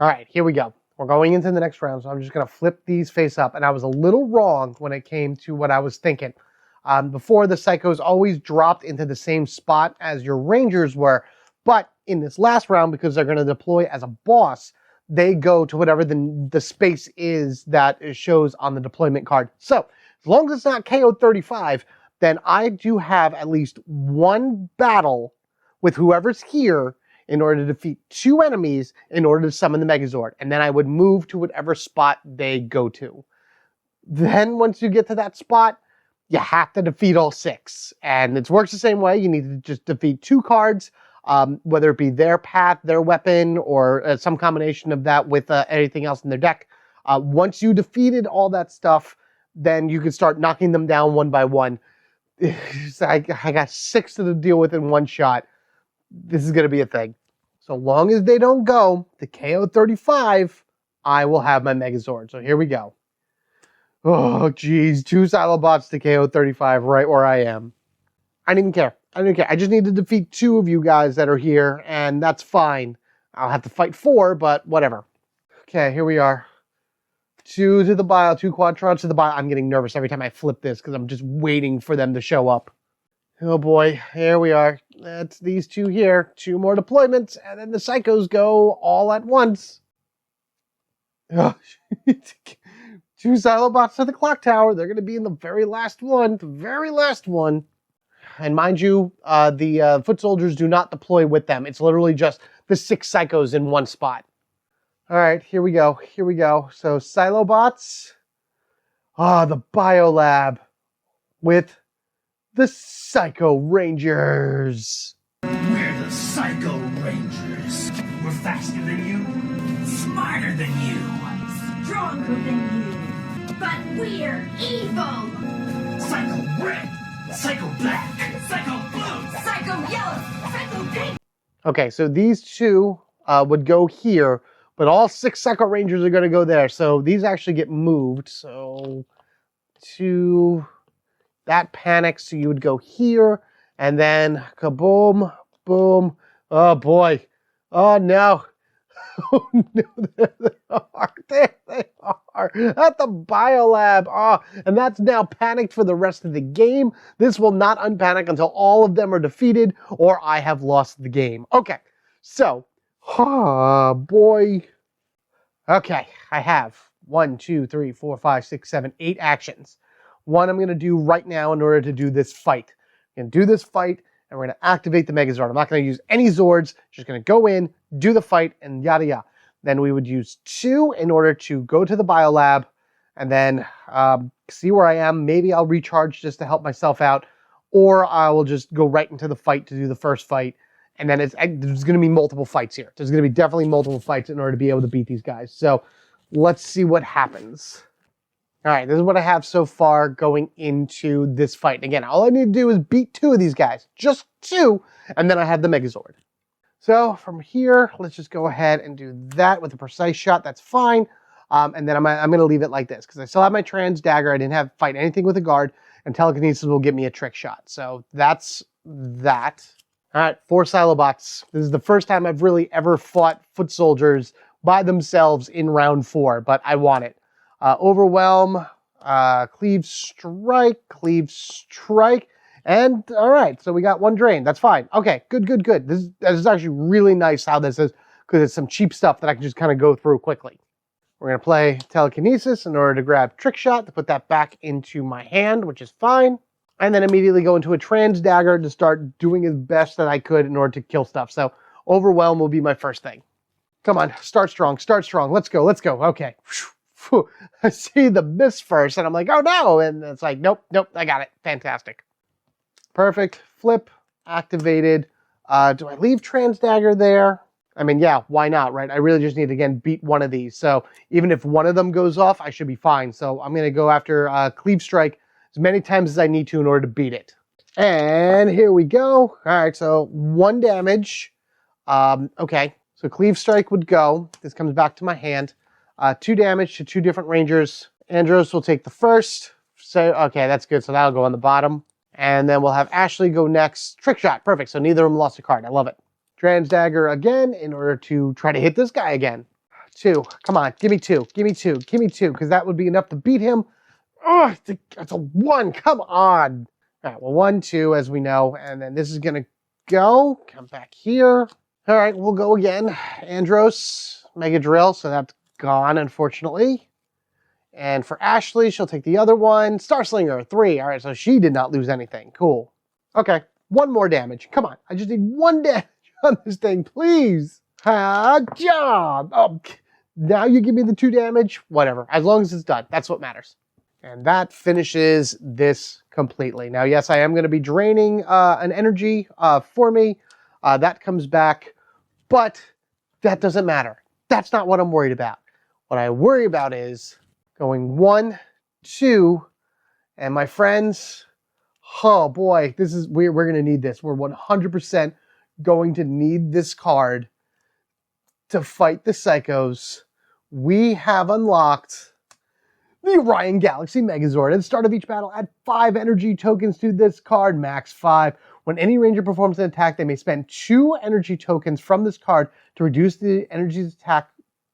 All right, here we go. We're going into the next round, so I'm just going to flip these face up. And I was a little wrong when it came to what I was thinking. Before, the Psychos always dropped into the same spot as your Rangers were. But in this last round, because they're going to deploy as a boss, they go to whatever the space is that it shows on the deployment card. So, as long as it's not KO 35, then I do have at least one battle with whoever's here in order to defeat 2 enemies in order to summon the Megazord. And then I would move to whatever spot they go to. Then once you get to that spot, you have to defeat all 6. And it works the same way. You need to just defeat 2 cards, whether it be their path, their weapon, or some combination of that with anything else in their deck. Once you defeated all that stuff, then you can start knocking them down one by one. I got 6 to deal with in one shot. This is going to be a thing. So long as they don't go to KO 35, I will have my Megazord. So here we go. Oh, geez. 2 Silobots to KO 35 right where I am. I didn't even care. I didn't care. I just need to defeat 2 of you guys that are here, and that's fine. I'll have to fight 4, but whatever. Okay, here we are. 2 to the bio, 2 Quadrans to the bio. I'm getting nervous every time I flip this because I'm just waiting for them to show up. Oh boy, here we are. That's these 2 here. 2 more deployments, and then the Psychos go all at once. Oh, 2 Silobots to the clock tower. They're going to be in the very last one. The very last one. And mind you, the foot soldiers do not deploy with them. It's literally just the 6 Psychos in one spot. All right, here we go. Here we go. So Silobots. The Biolab with the Psycho Rangers. We're the Psycho Rangers. We're faster than you, smarter than you, stronger than you. But we're evil. Psycho Red, Psycho Black, Psycho Blue, Psycho Yellow, Psycho Pink. Okay, so these 2 would go here, but all 6 Psycho Rangers are going to go there. So these actually get moved. So 2... that panics, so you would go here, and then kaboom, boom. Oh boy. Oh no. Oh no, there they are. There they are. At the Biolab. Oh, and that's now panicked for the rest of the game. This will not unpanic until all of them are defeated or I have lost the game. Okay, so, oh boy. Okay, I have 1, 2, 3, 4, 5, 6, 7, 8 actions. One I'm going to do right now in order to do this fight. I'm going to do this fight, and we're going to activate the Megazord. I'm not going to use any Zords. Just going to go in, do the fight, and yada yada. Then we would use 2 in order to go to the Biolab, and then see where I am. Maybe I'll recharge just to help myself out, or I will just go right into the fight to do the first fight. And then there's going to be multiple fights here. There's going to be definitely multiple fights in order to be able to beat these guys. So let's see what happens. All right, this is what I have so far going into this fight. And again, all I need to do is beat 2 of these guys. Just 2, and then I have the Megazord. So from here, let's just go ahead and do that with a precise shot. That's fine. And then I'm going to leave it like this, because I still have my Trans Dagger. I didn't have fight anything with a guard, and Telekinesis will give me a trick shot. So that's that. All right, 4 Silobots. This is the first time I've really ever fought foot soldiers by themselves in round 4, but I want it. Overwhelm, Cleave Strike, and all right, so we got 1 drain. That's fine. Okay, good. This is actually really nice how this is, because it's some cheap stuff that I can just kind of go through quickly. We're going to play Telekinesis in order to grab Trick Shot to put that back into my hand, which is fine. And then immediately go into a Trans Dagger to start doing as best that I could in order to kill stuff. So Overwhelm will be my first thing. Come on, start strong. Let's go. Okay. I see the miss first, and I'm like, oh no, and it's like, nope, I got it. Fantastic. Perfect. Flip, activated. Do I leave Trans Dagger there? I mean, yeah, why not, right? I really just need to, again, beat 1 of these. So even if 1 of them goes off, I should be fine. So I'm going to go after Cleave Strike as many times as I need to in order to beat it. And here we go. All right, so 1 damage. Okay, so Cleave Strike would go. This comes back to my hand. 2 damage to 2 different Rangers. Andros will take the first. So, okay, that's good. So that'll go on the bottom. And then we'll have Ashley go next. Trick Shot. Perfect. So neither of them lost a card. I love it. Trans Dagger again in order to try to hit this guy again. 2. Come on, give me 2. Give me 2. Give me 2, because that would be enough to beat him. Oh, that's a 1. Come on. All right, well, 1, 2, as we know, and then this is going to go. Come back here. All right, we'll go again. Andros, Mega Drill, so that's gone, unfortunately. And for Ashley, she'll take the other one. Starslinger, 3. All right, so she did not lose anything. Cool. Okay, 1 more damage. Come on, I just need 1 damage on this thing, please. Job. Oh, now you give me the 2 damage. Whatever, as long as it's done. That's what matters. And that finishes this completely. Now, yes, I am going to be draining an energy for me. That comes back, but that doesn't matter. That's not what I'm worried about. What I worry about is going 1, 2, and my friends, oh boy, this is we're going to need this. We're 100% going to need this card to fight the Psychos. We have unlocked the Orion Galaxy Megazord. At the start of each battle, add 5 energy tokens to this card, max 5. When any ranger performs an attack, they may spend 2 energy tokens from this card to reduce the energy attack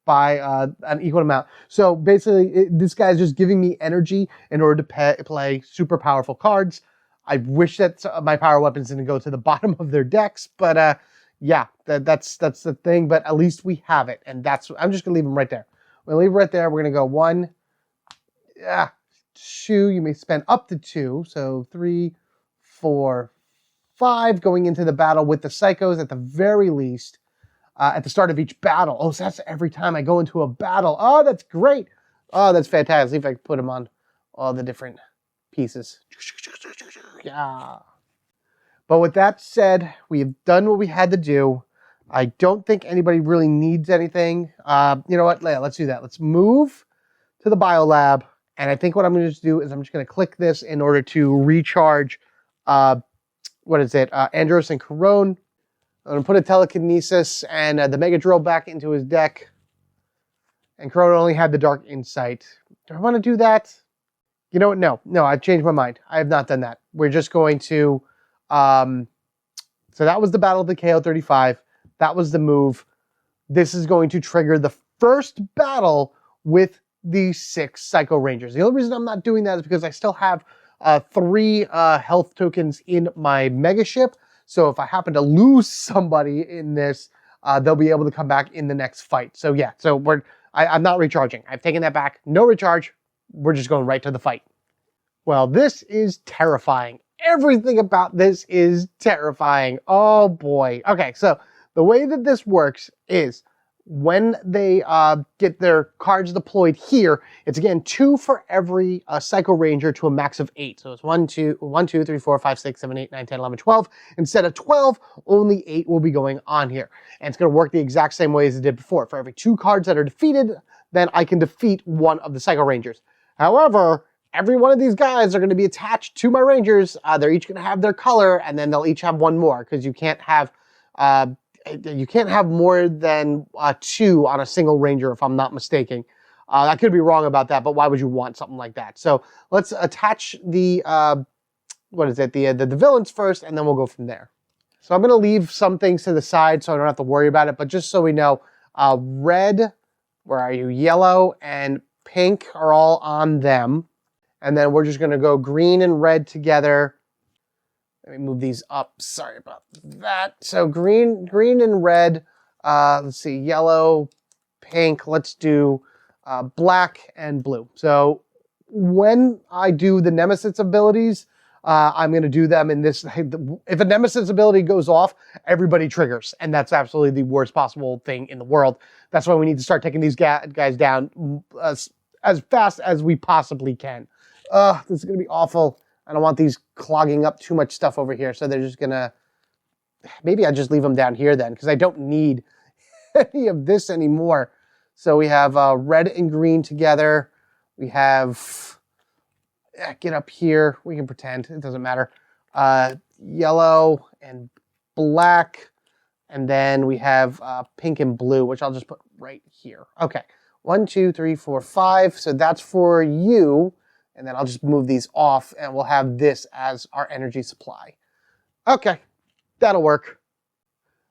by an equal amount. So basically, this guy's just giving me energy in order to play super powerful cards. I wish that my power weapons didn't go to the bottom of their decks, but yeah, that's the thing. But at least we have it, and I'm just gonna leave them right there. We're gonna leave it right there. We're gonna go 1, 2. You may spend up to 2, so 3, 4, 5 going into the battle with the Psychos at the very least. At the start of each battle. Oh, so that's every time I go into a battle. Oh, that's great. Oh, that's fantastic. See if I can put them on all the different pieces. Yeah. But with that said, we've done what we had to do. I don't think anybody really needs anything. You know what, Leia, let's do that. Let's move to the biolab. And I think what I'm going to just do is I'm just going to click this in order to recharge, Andros and Corone. I'm going to put a telekinesis and the Mega Drill back into his deck. And Corona only had the Dark Insight. Do I want to do that? You know what? No, I've changed my mind. I have not done that. We're just going to... so that was the Battle of the KO-35. That was the move. This is going to trigger the first battle with the 6 Psycho Rangers. The only reason I'm not doing that is because I still have 3 health tokens in my Mega Ship. So if I happen to lose somebody in this, they'll be able to come back in the next fight. So yeah, so I'm not recharging. I've taken that back. No recharge. We're just going right to the fight. Well, this is terrifying. Everything about this is terrifying. Oh boy. Okay, so the way that this works is when they get their cards deployed here, it's again 2 for every Psycho Ranger to a max of 8. So it's 1, 2, 3, 4, 5, 6, 7, 8, 9, 10, 11, 12. Instead of 12, only 8 will be going on here. And it's going to work the exact same way as it did before. For every 2 cards that are defeated, then I can defeat 1 of the Psycho Rangers. However, every one of these guys are going to be attached to my Rangers. They're each going to have their color, and then they'll each have 1 more, because you can't have more than 2 on a single Ranger, if I'm not mistaken. I could be wrong about that, but why would you want something like that? So let's attach the the villains first, and then we'll go from there. So I'm going to leave some things to the side so I don't have to worry about it, but just so we know, red, where are you? Yellow and pink are all on them. And then we're just going to go green and red together. Let me move these up. Sorry about that. So green and red. Let's see, yellow, pink. Let's do black and blue. So when I do the Nemesis abilities, I'm going to do them in this. If a Nemesis ability goes off, everybody triggers. And that's absolutely the worst possible thing in the world. That's why we need to start taking these guys down as fast as we possibly can. This is going to be awful. I don't want these clogging up too much stuff over here. So they're just going to... Maybe I just leave them down here then, because I don't need any of this anymore. So we have red and green together. We have... get up here. We can pretend. It doesn't matter. Yellow and black. And then we have pink and blue, which I'll just put right here. Okay. 1, 2, 3, 4, 5. So that's for you. And then I'll just move these off, and we'll have this as our energy supply. Okay. That'll work.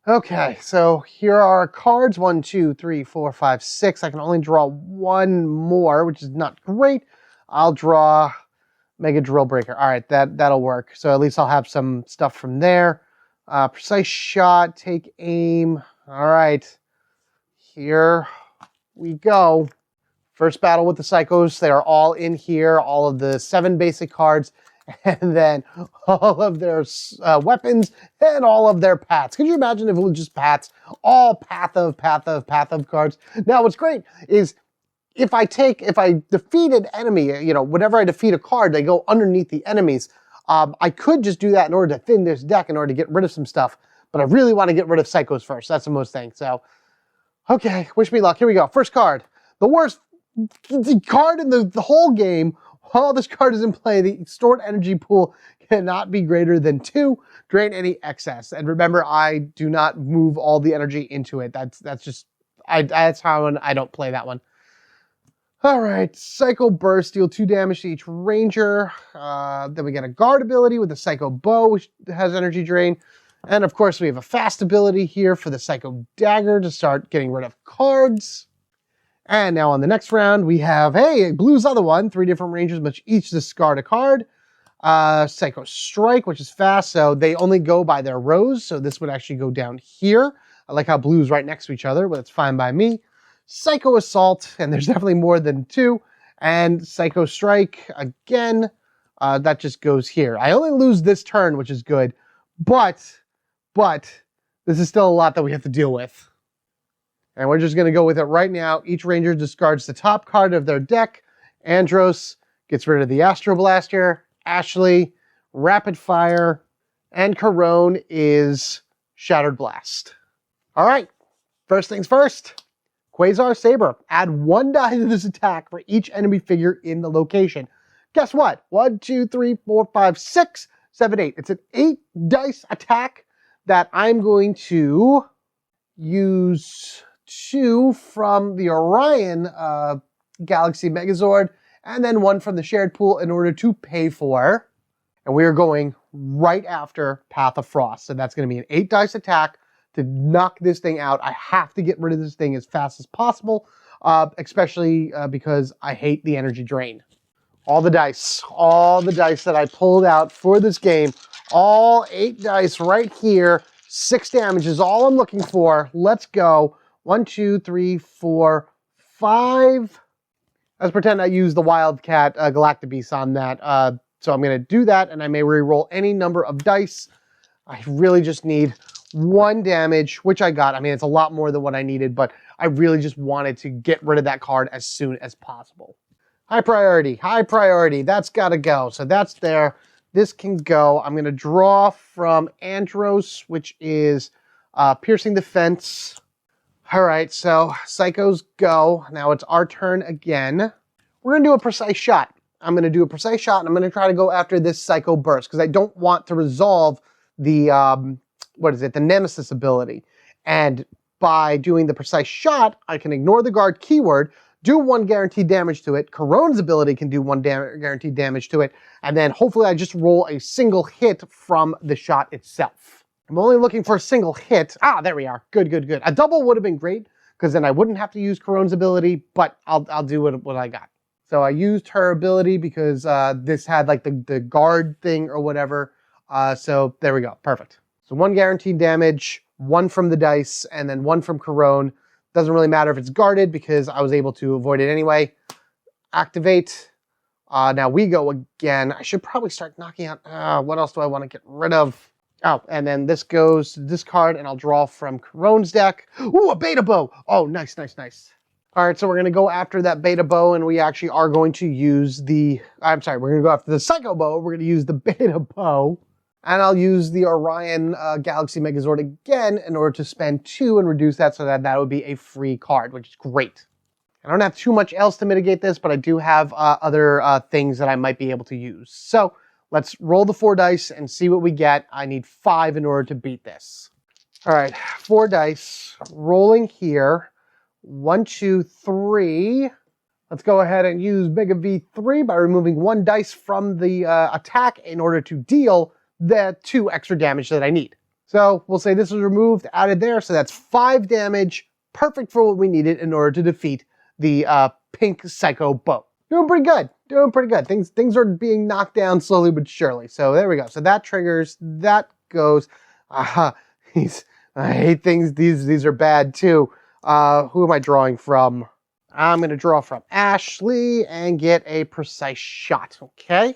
Okay, so here are our cards. 1, 2, 3, 4, 5, 6. I can only draw one more, which is not great. I'll draw Mega Drill Breaker. All right, that'll work. So at least I'll have some stuff from there. Precise Shot, Take Aim. All right, here we go. First battle with the Psychos. They are all in here, all of the 7 basic cards, and then all of their weapons and all of their paths. Could you imagine if it was just paths? All path of cards. Now, what's great is if I defeat an enemy, whenever I defeat a card, they go underneath the enemies. I could just do that in order to thin this deck in order to get rid of some stuff, but I really want to get rid of Psychos first. That's the most thing. So, okay, wish me luck. Here we go. First card. The worst card in the whole game. While this card is in play, the stored energy pool cannot be greater than 2. Drain any excess. And remember, I do not move all the energy into it. That's how I don't play that one. All right, Psycho Burst, deal 2 damage to each ranger. Then we get a guard ability with the Psycho Bow, which has energy drain. And of course, we have a fast ability here for the Psycho Dagger to start getting rid of cards. And now on the next round, we have, hey, blue's other one. 3 different rangers, which each discard a card. Psycho Strike, which is fast, so they only go by their rows. So this would actually go down here. I like how blue's right next to each other, but it's fine by me. Psycho Assault, and there's definitely more than 2. And Psycho Strike, again, that just goes here. I only lose this turn, which is good. But this is still a lot that we have to deal with. And we're just going to go with it right now. Each ranger discards the top card of their deck. Andros gets rid of the Astro Blaster. Ashley, Rapid Fire. And Corone is Shattered Blast. All right, first things first. Quasar Saber. Add 1 die to this attack for each enemy figure in the location. Guess what? 1, 2, 3, 4, 5, 6, 7, 8. It's an 8 dice attack that I'm going to use 2 from the Orion Galaxy Megazord, and then 1 from the shared pool in order to pay for. And we are going right after Path of Frost. So that's going to be an 8 dice attack to knock this thing out. I have to get rid of this thing as fast as possible, especially because I hate the energy drain. All the dice that I pulled out for this game, all 8 dice right here. 6 damage is all I'm looking for. Let's go. 1, 2, 3, 4, 5. Let's pretend I use the Wildcat Galactabeast on that. So I'm going to do that, and I may re-roll any number of dice. I really just need 1 damage, which I got. I mean, it's a lot more than what I needed, but I really just wanted to get rid of that card as soon as possible. High priority. That's got to go. So that's there. This can go. I'm going to draw from Andros, which is Piercing Defense. All right, so Psychos go. Now it's our turn again. We're going to do a Precise Shot. I'm going to do a Precise Shot, and I'm going to try to go after this Psycho Burst, because I don't want to resolve the, the Nemesis ability. And by doing the Precise Shot, I can ignore the guard keyword, do 1 guaranteed damage to it. Corone's ability can do 1 guaranteed damage to it. And then hopefully I just roll a single hit from the shot itself. I'm only looking for a single hit. Ah, there we are. Good. A double would have been great, because then I wouldn't have to use Corone's ability, but I'll do what I got. So I used her ability because this had like the guard thing or whatever. So there we go. Perfect. So 1 guaranteed damage, 1 from the dice, and then 1 from Corone. Doesn't really matter if it's guarded because I was able to avoid it anyway. Activate. Now we go again. I should probably start knocking out... what else do I want to get rid of? Oh, and then this goes to this card, and I'll draw from Corone's deck. Ooh, a Beta Bow! Oh, nice. All right, so we're going to go after that Beta Bow, and we actually are going to use the... we're going to go after the Psycho Bow. We're going to use the Beta Bow. And I'll use the Orion Galaxy Megazord again in order to spend 2 and reduce that so that would be a free card, which is great. I don't have too much else to mitigate this, but I do have other things that I might be able to use. So let's roll the 4 dice and see what we get. I need 5 in order to beat this. All right, 4 dice, rolling here. 1, 2, 3. Let's go ahead and use Mega V3 by removing 1 dice from the attack in order to deal the 2 extra damage that I need. So we'll say this was removed, added there. So that's 5 damage. Perfect for what we needed in order to defeat the pink Psycho Bow. Doing pretty good. Doing pretty good. Things are being knocked down slowly but surely. So there we go. So that triggers. That goes. I hate things. These are bad too. Who am I drawing from? I'm going to draw from Ashley and get a precise shot. Okay.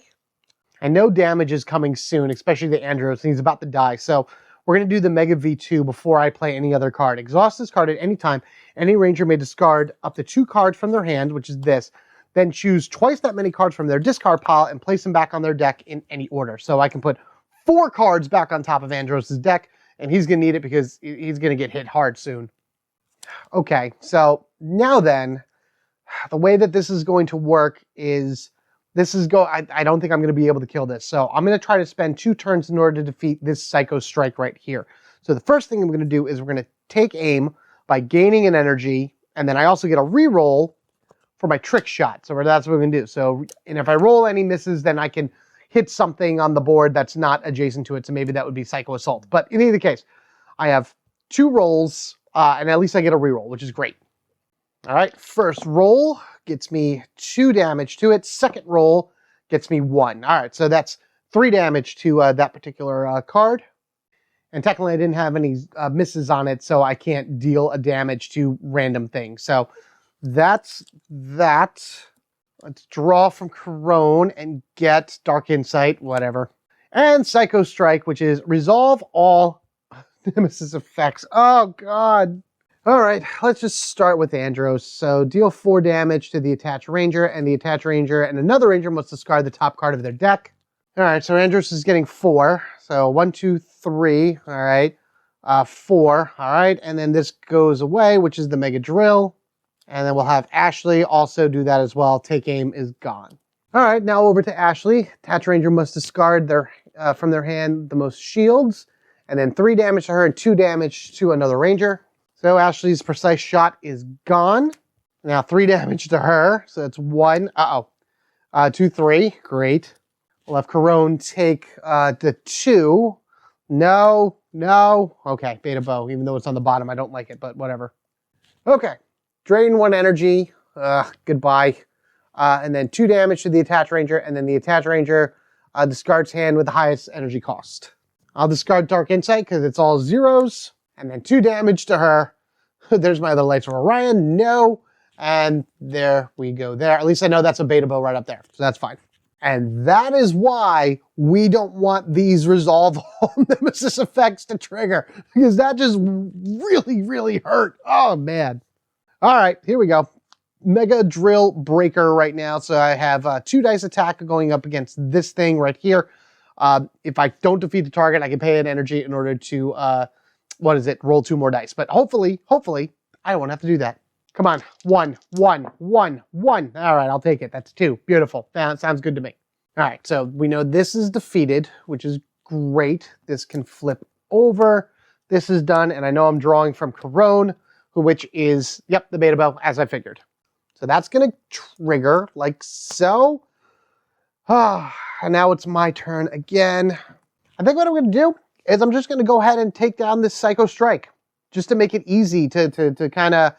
I know damage is coming soon, especially the Andros, and he's about to die. So we're going to do the Mega V2 before I play any other card. Exhaust this card at any time. Any ranger may discard up to 2 cards from their hand, which is this. Then choose twice that many cards from their discard pile and place them back on their deck in any order. So I can put 4 cards back on top of Andros' deck, and he's going to need it because he's going to get hit hard soon. Okay, so now then, the way that this is going to work is I don't think I'm going to be able to kill this. So I'm going to try to spend 2 turns in order to defeat this Psycho Strike right here. So the first thing I'm going to do is we're going to take aim by gaining an energy, and then I also get a reroll for my trick shot. So that's what we're going to do. So, and if I roll any misses, then I can hit something on the board that's not adjacent to it. So maybe that would be Psycho Assault. But in either case, I have 2 rolls, and at least I get a reroll, which is great. All right, first roll gets me 2 damage to it. Second roll gets me 1. All right, so that's 3 damage to that particular card. And technically I didn't have any misses on it, so I can't deal a damage to random things. So that's that. Let's draw from Corone and get Dark Insight, whatever. And Psycho Strike, which is resolve all Nemesis effects. Oh, God. All right, let's just start with Andros. So deal 4 damage to the attached ranger, and the attached ranger and another ranger must discard the top card of their deck. All right, so Andros is getting 4. So 1, 2, 3. All right, 4. All right, and then this goes away, which is the Mega Drill. And then we'll have Ashley also do that as well. Take aim is gone. All right, now over to Ashley. Attached ranger must discard from their hand the most shields, and then 3 damage to her and 2 damage to another ranger. So Ashley's precise shot is gone. Now 3 damage to her. So that's 1. 2, 3. Great. We'll have Corone take the 2. No. Okay, Beta Bow. Even though it's on the bottom, I don't like it, but whatever. Okay. Drain 1 energy. Goodbye. And then 2 damage to the attached ranger. And then the attached ranger discards hand with the highest energy cost. I'll discard Dark Insight because it's all zeros. And then 2 damage to her. There's my other Lights of Orion. No. And there we go there. At least I know that's a Beta Bow right up there. So that's fine. And that is why we don't want these resolve all Nemesis effects to trigger. Because that just really, really hurt. Oh, man. All right, here we go. Mega Drill Breaker right now. So I have 2 dice attack going up against this thing right here. If I don't defeat the target, I can pay an energy in order to... roll 2 more dice. But hopefully, I won't have to do that. Come on. 1, 1, 1, 1. All right, I'll take it. That's 2. Beautiful. That sounds good to me. All right, so we know this is defeated, which is great. This can flip over. This is done, and I know I'm drawing from Corone, which is, yep, the Beta Bow, as I figured. So that's going to trigger, like so. And now it's my turn again. I think what I'm going to do is I'm just going to go ahead and take down this Psycho Strike, just to make it easy to kind of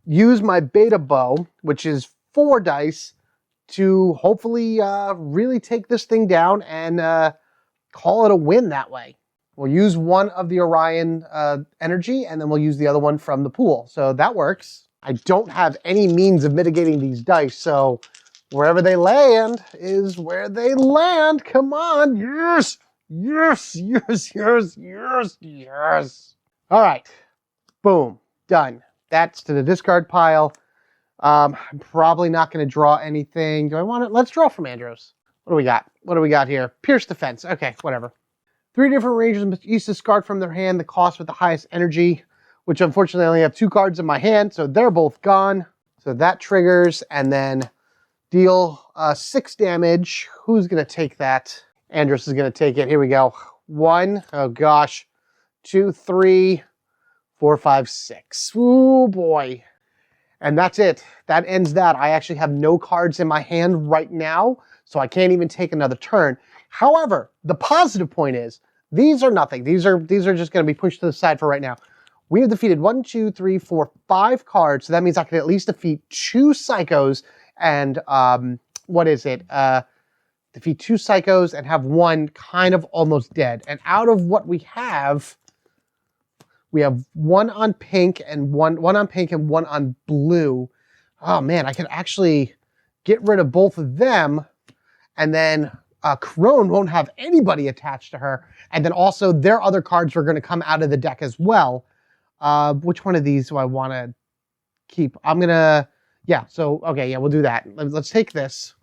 use my Beta Bow, which is 4 dice, to hopefully really take this thing down and call it a win that way. We'll use 1 of the Orion energy, and then we'll use the other one from the pool. So that works. I don't have any means of mitigating these dice, so wherever they land is where they land. Come on, yes! Yes, yes, yes, yes, yes. All right, boom, done. That's to the discard pile. I'm probably not going to draw anything. Do I want it? Let's draw from Andros. What do we got? What do we got here? Pierce Defense. Okay, whatever. 3 different rangers must each discard from their hand the cost with the highest energy, which unfortunately I only have 2 cards in my hand, so they're both gone. So that triggers, and then deal 6 damage. Who's going to take that? Andros is going to take it. Here we go. 1. Oh, gosh. 2, 3, 4, 5, 6. Oh, boy. And that's it. That ends that. I actually have no cards in my hand right now, so I can't even take another turn. However, the positive point is These are nothing. These are just going to be pushed to the side for right now. We have defeated 1, 2, 3, 4, 5 cards. So that means I can at least defeat 2 psychos and what is it? Defeat 2 psychos and have 1 kind of almost dead. And out of what we have 1 on pink and one on pink and 1 on blue. Oh man, I could actually get rid of both of them, and then Crone won't have anybody attached to her. And then also their other cards are going to come out of the deck as well. Which one of these do I want to keep? I'm going to, okay, we'll do that. Let's take this.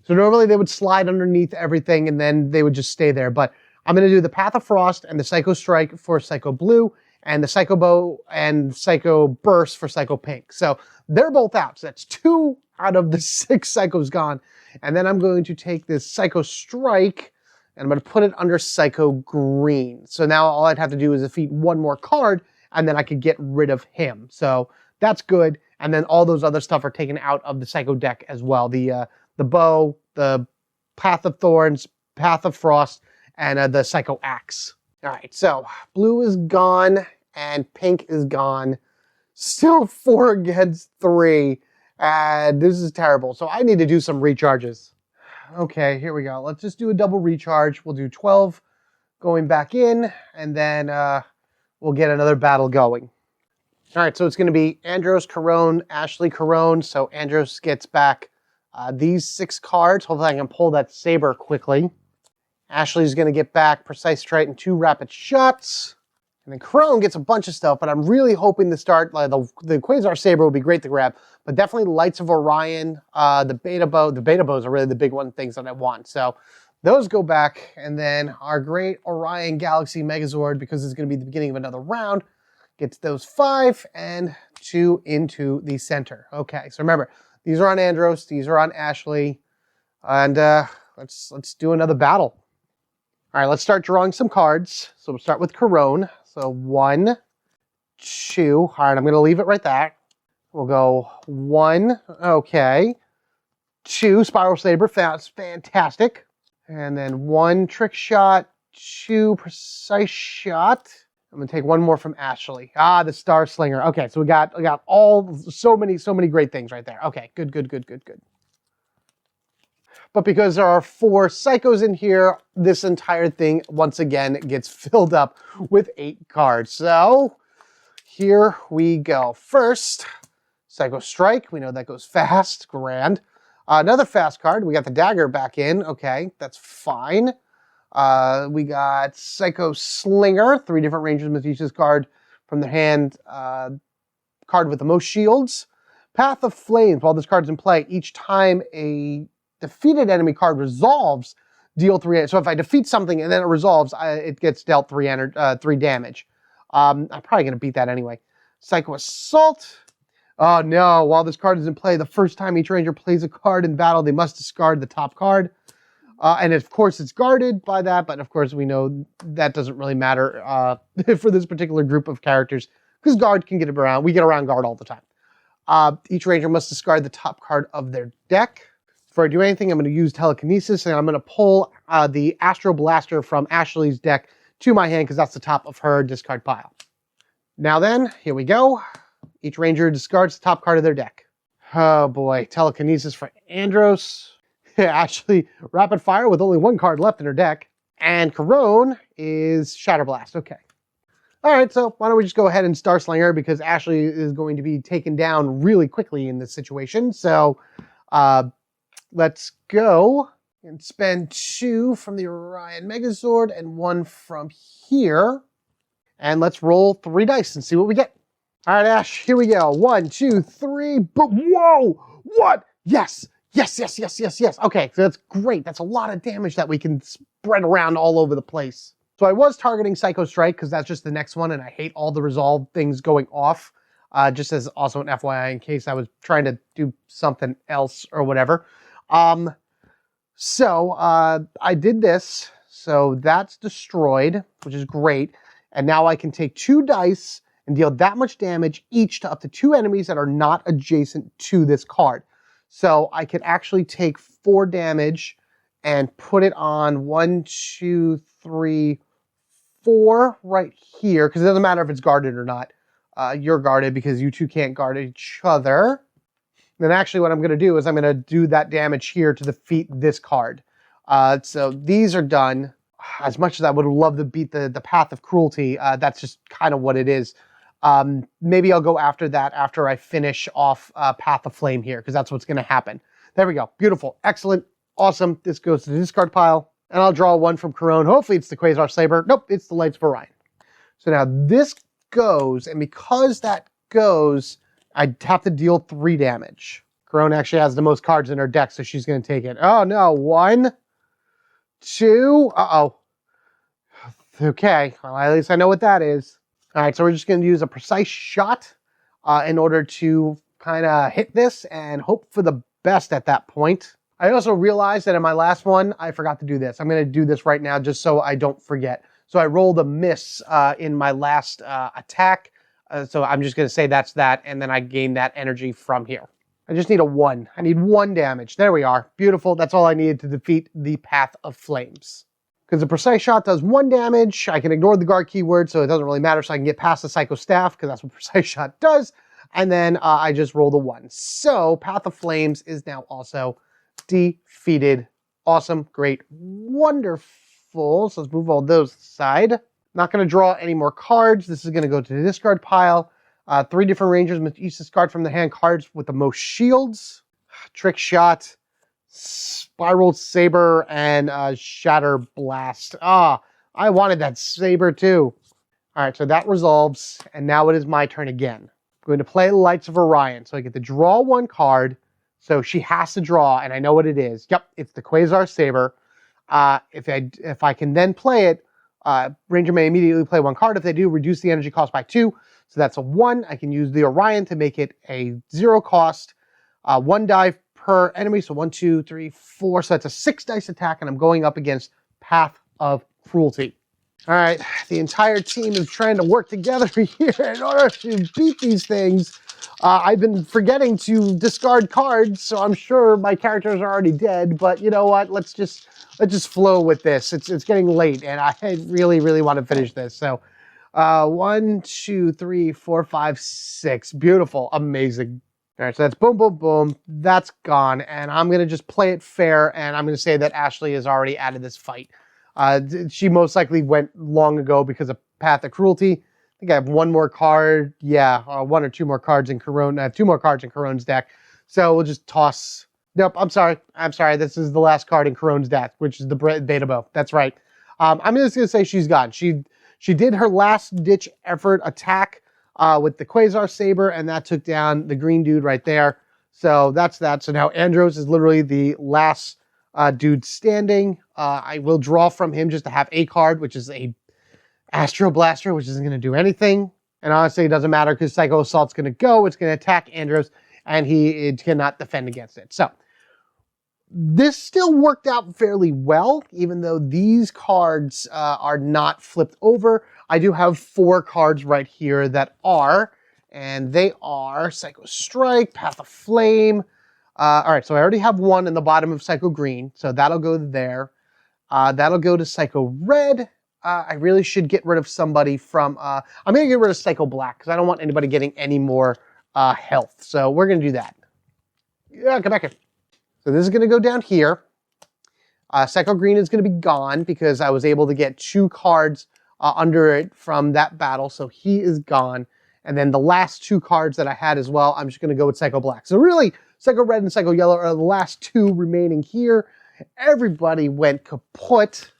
So normally they would slide underneath everything and then they would just stay there. But I'm going to do the Path of Frost and the Psycho Strike for Psycho Blue and the Psycho Bow and Psycho Burst for Psycho Pink. So they're both out. So that's 2 out of the 6 Psychos gone. And then I'm going to take this Psycho Strike and I'm going to put it under Psycho Green. So now all I'd have to do is defeat 1 more card and then I could get rid of him. So that's good. And then all those other stuff are taken out of the Psycho deck as well. The Bow, the Path of Thorns, Path of Frost, and the Psycho Axe. All right, so blue is gone and pink is gone. Still 4 against 3, and this is terrible. So I need to do some recharges. Okay, here we go. Let's just do a double recharge. We'll do 12 going back in, and then we'll get another battle going. All right, so it's going to be Andros, Corone, Ashley, Corone. So Andros gets back these 6 cards. Hopefully I can pull that saber quickly. Ashley's going to get back Precise Strike and 2 Rapid Shots. And then Corone gets a bunch of stuff, but I'm really hoping to start, the Quasar Saber would be great to grab, but definitely Lights of Orion, the Beta Bow. The Beta Bows are really the big things that I want. So those go back, and then our great Orion Galaxy Megazord, because it's going to be the beginning of another round, gets those 5 and 2 into the center. Okay, so remember, these are on Andros, these are on Ashley, and let's do another battle. All right, let's start drawing some cards. So we'll start with Corone. So 1, 2. All right, I'm going to leave it right there. We'll go 1. Okay. 2 Spiral Saber. Fantastic. And then 1 Trick Shot. 2 Precise Shot. I'm going to take 1 more from Ashley. The Star Slinger. Okay, so we got so many great things right there. Okay, good. But because there are 4 psychos in here, this entire thing, once again, gets filled up with 8 cards. So, here we go. First, Psycho Strike. We know that goes fast. Grand. Another fast card. We got the Dagger back in. Okay, that's fine. We got Psycho Slinger. 3 different ranges with each card from their hand. Card with the most shields. Path of Flames. While this card's in play, each time a defeated enemy card resolves, deal 3. So if I defeat something and then it resolves, it gets dealt 3 damage. I'm probably going to beat that anyway. Psycho Assault. Oh no, while this card is in play, the first time each ranger plays a card in battle, they must discard the top card. And of course it's guarded by that, but of course we know that doesn't really matter for this particular group of characters, because guard can get around. We get around guard all the time. Each ranger must discard the top card of their deck. Before I do anything, I'm going to use Telekinesis, and I'm going to pull the Astro Blaster from Ashley's deck to my hand, because that's the top of her discard pile. Now then, here we go. Each ranger discards the top card of their deck. Oh boy, Telekinesis for Andros. Ashley, Rapid Fire with only 1 card left in her deck. And Corone is Shatter Blast. Okay. All right, so why don't we just go ahead and Star Slinger, because Ashley is going to be taken down really quickly in this situation. So, let's go and spend 2 from the Orion Megazord and 1 from here. And let's roll 3 dice and see what we get. All right, Ash, here we go. 1, 2, 3, boom. Whoa! What? Yes! Okay, so that's great. That's a lot of damage that we can spread around all over the place. So I was targeting Psycho Strike, because that's just the next one, and I hate all the resolve things going off. Just as also an FYI, in case I was trying to do something else or whatever. So I did this, so that's destroyed, which is great. And now I can take 2 dice and deal that much damage each to up to 2 enemies that are not adjacent to this card. So I could actually take 4 damage and put it on 1, 2, 3, 4 right here, because it doesn't matter if it's guarded or not. You're guarded because you two can't guard each other. Then actually what I'm going to do is I'm going to do that damage here to defeat this card. So these are done. As much as I would love to beat the Path of Cruelty, that's just kind of what it is. Maybe I'll go after that after I finish off Path of Flame here, because that's what's going to happen. There we go. Beautiful. Excellent. Awesome. This goes to the discard pile. And I'll draw one from Corone. Hopefully it's the Quasar Saber. Nope, it's the Lights of Orion. So now this goes, and because that goes, I have to deal 3 damage. Corone actually has the most cards in her deck, so she's going to take it. Oh no, 1, 2, uh-oh. Okay, well at least I know what that is. All right, so we're just going to use a precise shot in order to kind of hit this and hope for the best at that point. I also realized that in my last one, I forgot to do this. I'm going to do this right now just so I don't forget. So I rolled a miss in my last attack. So I'm just going to say that's that, and then I gain that energy from here. I just need a 1. I need 1 damage. There we are. Beautiful. That's all I needed to defeat the Path of Flames. Because the Precise Shot does 1 damage. I can ignore the guard keyword, so it doesn't really matter. So I can get past the Psycho Staff, because that's what Precise Shot does. And then I just rolled a 1. So Path of Flames is now also defeated. Awesome. Great. Wonderful. So let's move all those aside. Not going to draw any more cards. This is going to go to the discard pile. 3 different rangers must each discard from the hand cards with the most shields. Trick Shot, Spiral Saber, and Shatter Blast. I wanted that Saber too. All right, so that resolves, and now it is my turn again. I'm going to play Lights of Orion. So I get to draw 1 card. So she has to draw, and I know what it is. Yep, it's the Quasar Saber. If I can then play it, Ranger may immediately play 1 card. If they do, reduce the energy cost by 2. So that's a 1. I can use the Orion to make it a 0 cost. 1 die per enemy. So 1, 2, 3, 4. So that's a 6 dice attack, and I'm going up against Path of Cruelty. All right, the entire team is trying to work together here in order to beat these things. I've been forgetting to discard cards, so I'm sure my characters are already dead. But you know what? Let's just flow with this. It's getting late, and I really, really want to finish this. So, 1, 2, 3, 4, 5, 6. Beautiful, amazing. All right, so that's boom, boom, boom. That's gone, and I'm gonna just play it fair, and I'm gonna say that Ashley is already out of this fight. She most likely went long ago because of Path of Cruelty. I think I have 1 more card. Yeah, 1 or 2 more cards in Corone. I have 2 more cards in Corone's deck. So we'll just toss. Nope, I'm sorry. This is the last card in Corone's deck, which is the Beta Bow. That's right. I'm just going to say she's gone. She did her last-ditch effort attack with the Quasar Saber, and that took down the green dude right there. So that's that. So now Andros is literally the last dude standing. I will draw from him just to have a card, which is a Astro Blaster, which isn't going to do anything. And honestly, it doesn't matter because Psycho Assault's going to go. It's going to attack Andros, and he cannot defend against it. So this still worked out fairly well, even though these cards are not flipped over. I do have 4 cards right here that are, and they are Psycho Strike, Path of Flame. All right, so I already have 1 in the bottom of Psycho Green, so that'll go there. That'll go to Psycho Red. I really should get rid of somebody from... I'm going to get rid of Psycho Black, because I don't want anybody getting any more health. So we're going to do that. Yeah, come back here. So this is going to go down here. Psycho Green is going to be gone, because I was able to get 2 cards under it from that battle, so he is gone. And then the last 2 cards that I had as well, I'm just going to go with Psycho Black. So really, Psycho Red and Psycho Yellow are the last 2 remaining here. Everybody went kaput,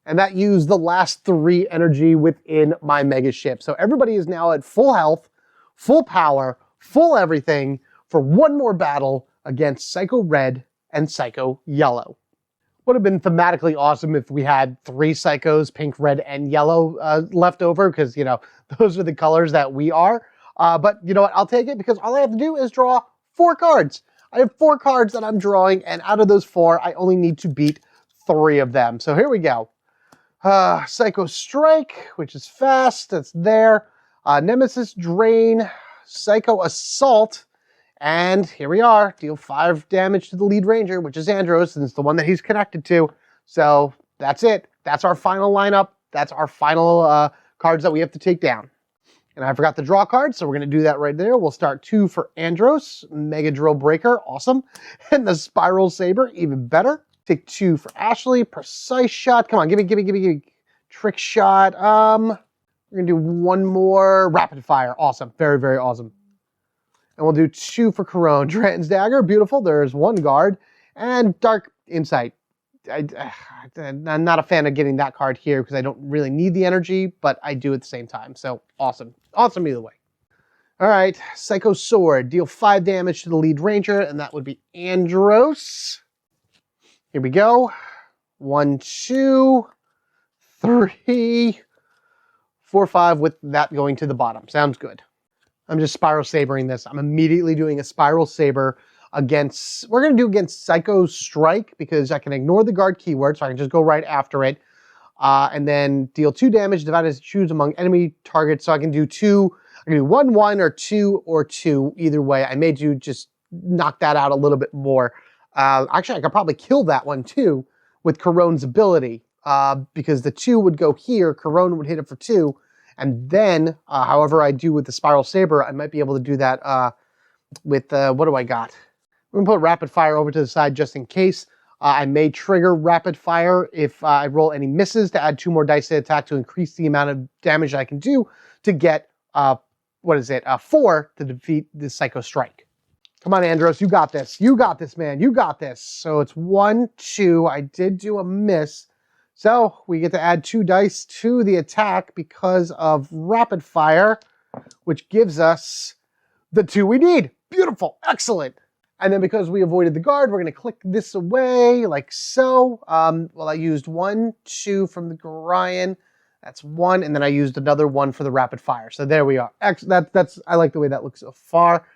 and that used the last 3 energy within my mega ship. So everybody is now at full health, full power, full everything for 1 more battle against Psycho Red and Psycho Yellow. Would have been thematically awesome if we had 3 Psychos, pink, red, and yellow left over, because, you know, those are the colors that we are. But you know what? I'll take it, because all I have to do is draw 4 cards. I have 4 cards that I'm drawing, and out of those 4, I only need to beat 3 of them. So here we go. Psycho Strike, which is fast. That's there. Nemesis Drain. Psycho Assault. And here we are. Deal 5 damage to the lead ranger, which is Andros, and it's the one that he's connected to. So that's it. That's our final lineup. That's our final cards that we have to take down. And I forgot the draw card, so we're going to do that right there. We'll start 2 for Andros, Mega Drill Breaker, awesome. And the Spiral Saber, even better. Take 2 for Ashley, Precise Shot. Come on, give me. Trick Shot. We're going to do 1 more. Rapid Fire, awesome. Very, very awesome. And we'll do 2 for Corone. Dren's Dagger, beautiful. There's 1 guard. And Dark Insight. I'm not a fan of getting that card here because I don't really need the energy, but I do at the same time. So awesome. Awesome either way. All right. Psycho Sword. Deal 5 damage to the lead ranger, and that would be Andros. Here we go. 1, 2, 3, 4, 5 with that going to the bottom. Sounds good. I'm just Spiral Sabering this. I'm immediately doing a Spiral Saber against, we're going to do against Psycho Strike because I can ignore the guard keyword, so I can just go right after it. And then deal 2 damage, divide as choose among enemy targets. So I can do 2, I can do 1, 1, or 2, or 2. Either way, I made you just knock that out a little bit more. Actually, I could probably kill that one too with Corone's ability because the 2 would go here, Corone would hit it for 2. And then, however I do with the Spiral Saber, I might be able to do that with, what do I got? I'm going to put Rapid Fire over to the side just in case. I may trigger Rapid Fire if I roll any misses to add 2 more dice to attack to increase the amount of damage I can do to get, 4 to defeat the Psycho Strike. Come on, Andros, you got this. You got this, man. You got this. So it's 1, 2. I did do a miss. So we get to add 2 dice to the attack because of Rapid Fire, which gives us the 2 we need. Beautiful. Excellent. And then because we avoided the guard, we're going to click this away like so. Well, I used 1, 2 from the Gorion. That's 1. And then I used another 1 for the Rapid Fire. So there we are. I like the way that looks so far.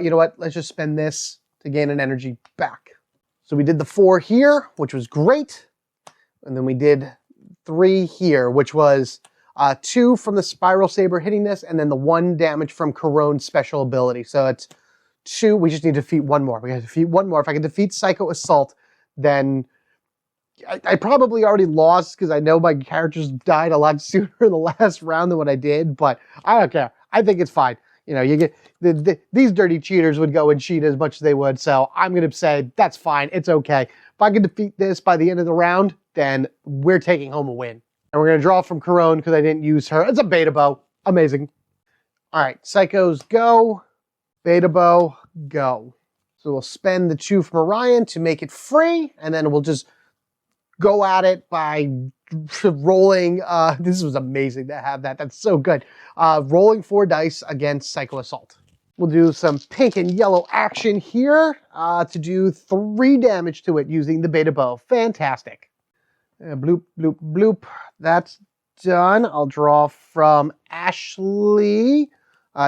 You know what? Let's just spend this to gain an energy back. So we did the 4 here, which was great. And then we did 3 here, which was 2 from the Spiral Saber hitting this, and then the 1 damage from Corone's special ability. So it's 2. We just need to defeat 1 more. We got to defeat 1 more. If I can defeat Psycho Assault, then I probably already lost because I know my characters died a lot sooner in the last round than what I did, but I don't care. I think it's fine. You know, you get these dirty cheaters would go and cheat as much as they would, so I'm going to say that's fine. It's okay. If I can defeat this by the end of the round, then we're taking home a win. And we're going to draw from Corone because I didn't use her. It's a Beta Bow. Amazing. All right, Psychos go. Beta Bow go. So we'll spend the 2 from Orion to make it free, and then we'll just go at it by rolling. This was amazing to have that. That's so good. Rolling 4 dice against Psycho Assault. We'll do some pink and yellow action here to do 3 damage to it using the Beta Bow. Fantastic. Bloop, bloop, bloop. That's done. I'll draw from Ashley.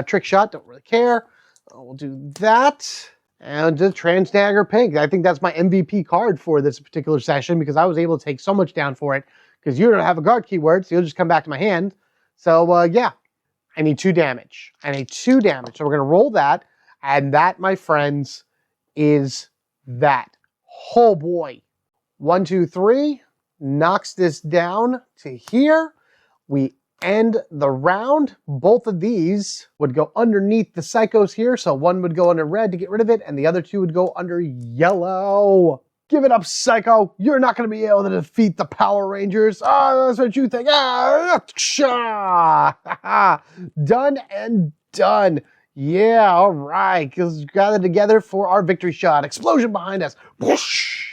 Trick Shot, don't really care. We'll do that. And the Trans Dagger Pink. I think that's my MVP card for this particular session because I was able to take so much down for it because you don't have a guard keyword, so you'll just come back to my hand. So, yeah. I need 2 damage. I need 2 damage. So we're going to roll that. And that, my friends, is that. Oh, boy. 1, 2, 3. Knocks this down to here. We end the round. Both of these would go underneath the Psychos here. So 1 would go under red to get rid of it, and the other 2 would go under yellow. Give it up, Psycho. You're not going to be able to defeat the Power Rangers. Oh, that's what you think. Done and done. Yeah, all right. Let's gather together for our victory shot. Explosion behind us. Whoosh.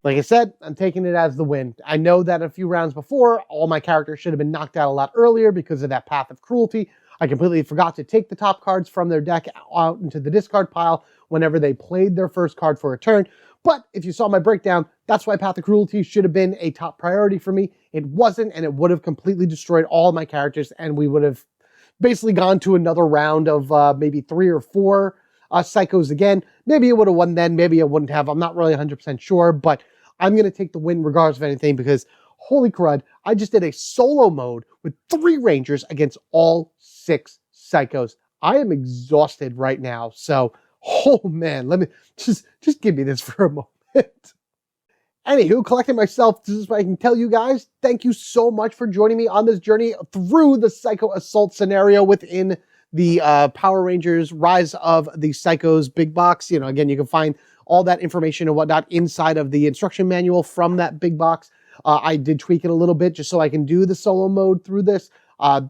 Like I said, I'm taking it as the win. I know that a few rounds before, all my characters should have been knocked out a lot earlier because of that Path of Cruelty. I completely forgot to take the top cards from their deck out into the discard pile whenever they played their first card for a turn. But if you saw my breakdown, that's why Path of Cruelty should have been a top priority for me. It wasn't, and it would have completely destroyed all of my characters, and we would have basically gone to another round of maybe 3 or 4 Psychos again. Maybe it would have won then, maybe it wouldn't have. I'm not really 100% sure, but I'm going to take the win regardless of anything because, holy crud, I just did a solo mode with 3 Rangers against all 6 Psychos. I am exhausted right now. So, oh man, let me just give me this for a moment. Anywho, collecting myself, this is what I can tell you guys. Thank you so much for joining me on this journey through the Psycho Assault scenario within the Power Rangers Rise of the Psychos big box. You know, again, you can find all that information and whatnot inside of the instruction manual from that big box. I did tweak it a little bit just so I can do the solo mode through this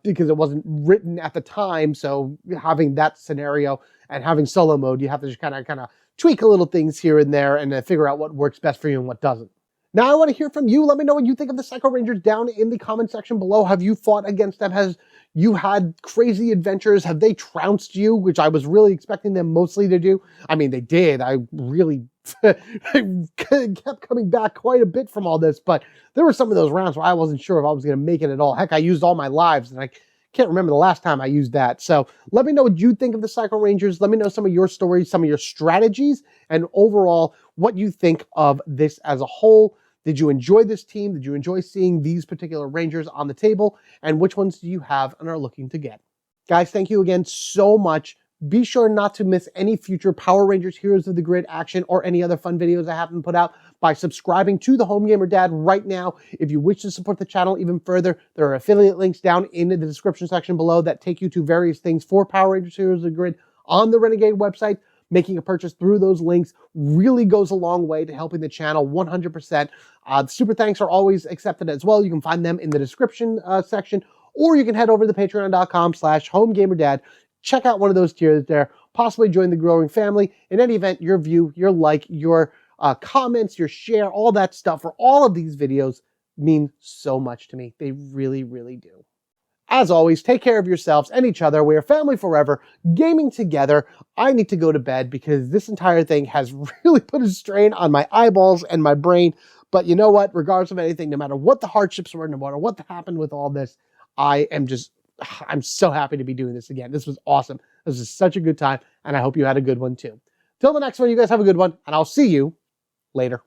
because it wasn't written at the time. So having that scenario and having solo mode, you have to just kind of tweak a little things here and there and figure out what works best for you and what doesn't. Now I want to hear from you. Let me know what you think of the Psycho Rangers down in the comment section below. Have you fought against them? Has you had crazy adventures? Have they trounced you, which I was really expecting them mostly to do? I mean, they did. I really kept coming back quite a bit from all this, but there were some of those rounds where I wasn't sure if I was going to make it at all. Heck, I used all my lives, and I can't remember the last time I used that. So let me know what you think of the Psycho Rangers. Let me know some of your stories, some of your strategies, and overall what you think of this as a whole. Did you enjoy this team? Did you enjoy seeing these particular Rangers on the table? And which ones do you have and are looking to get? Guys, thank you again so much. Be sure not to miss any future Power Rangers Heroes of the Grid action or any other fun videos I haven't put out by subscribing to the Home Gamer Dad right now. If you wish to support the channel even further, there are affiliate links down in the description section below that take you to various things for Power Rangers Heroes of the Grid on the Renegade website. Making a purchase through those links really goes a long way to helping the channel 100%. Super thanks are always accepted as well. You can find them in the description section, or you can head over to patreon.com/homegamerdad. Check out one of those tiers there, possibly join the growing family. In any event, your view, your like, your comments, your share, all that stuff for all of these videos mean so much to me. They really, really do. As always, take care of yourselves and each other. We are family forever, gaming together. I need to go to bed because this entire thing has really put a strain on my eyeballs and my brain. But you know what? Regardless of anything, no matter what the hardships were, no matter what happened with all this, I'm so happy to be doing this again. This was awesome. This was such a good time, and I hope you had a good one too. Till the next one, you guys have a good one, and I'll see you later.